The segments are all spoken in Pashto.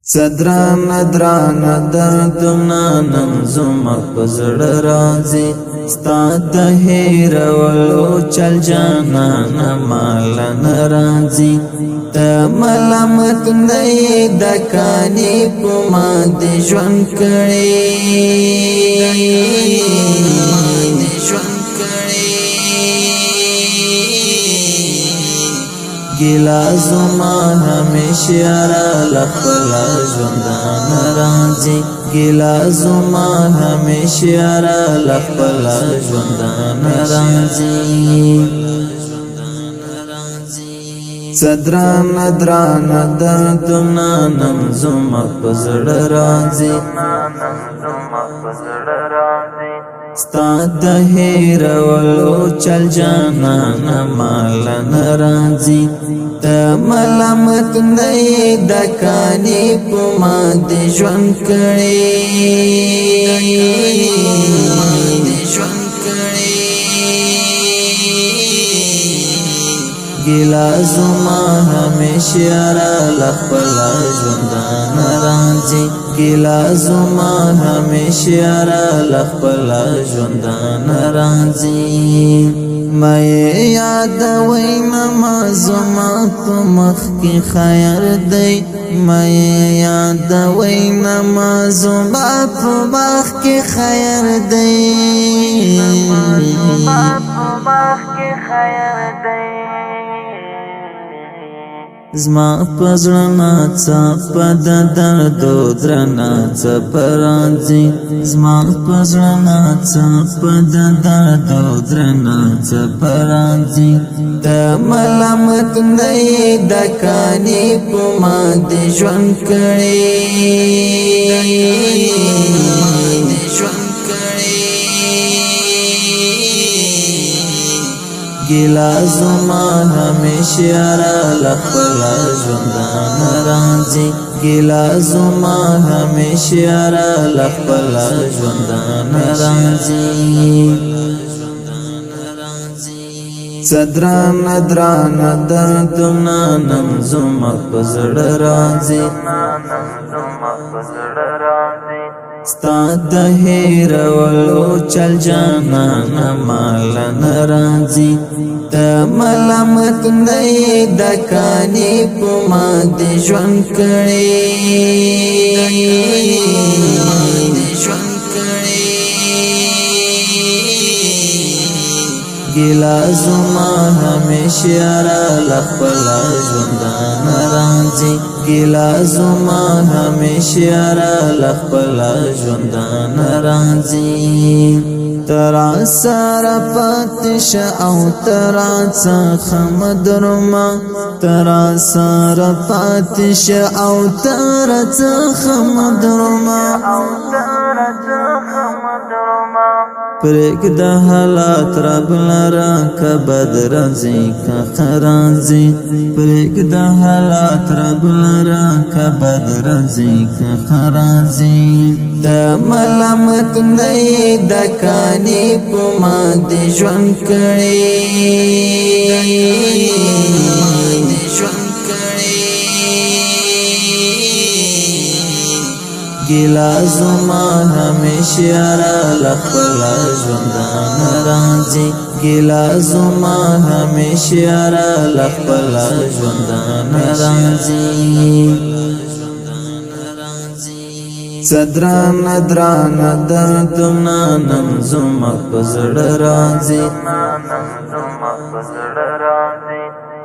صدران دران دردنا نمزم پزړ راځي ستا د هیر ولو چل جانا نمال ناراضي ته ملامت نه د کانی پما د ژوند کړي ګیلا زما همیشه را لخلا ژوندان راځي ګیلا زما همیشه را لخلا ژوندان راځي صدران دران دردنا نمزم پزړ راځي ستا د هیر ولو چل جانا نمال ناراضي ته ملامت نه د کانی پما د ژوند کړي ګیلا زما همیشه را لخلا ژوندان راځي ګیلا زما همیشه را لخلا ژوندان راځي مې یاد وینا ما زما په مخ کې خیر دی مې یاد وینا ما زما په مخ کې خیر دی زما پزړنا څپ د دردو درنا څپ راځي زما پزړنا څپ د دردو درنا څپ راځي ته ملامت نه د کانی پما د ژوند کړي ګیلا زما همیشه را لخلا ژوندان راځي ګیلا زما همیشه را لخلا ژوندان راځي صدران دران دردنا نمزم پزړ راځي ستا د هیر ولو چل جانا نمال ناراضي ته ملامت نه د کانی پما د ژوند کړي ګیلا زما همیشه را لخلا ژوندان راځي ګیلا زما همیشه را لخلا ژوندان راځي ترا سره پاتش او ترا څخه مدرما ترا سره پاتش او ترا څخه مدرما پرېګ د حالات رب لرا کبد راځي کا خرازي پرېګ د حالات رب لرا کبد راځي کا خرازي د ملامت نه د کانی پما د ژوند کړي ګیلا زما همیشه را لخلا ژوندان راځي ګیلا زما همیشه را لخلا ژوندان راځي صدران دران دردنا نمزم پزړ راځي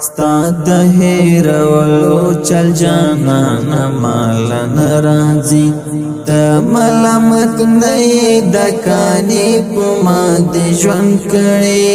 ستا د هیر ولو چل جانا نمال ناراضي ته ملامت نه د کانی پما د ژوند کړي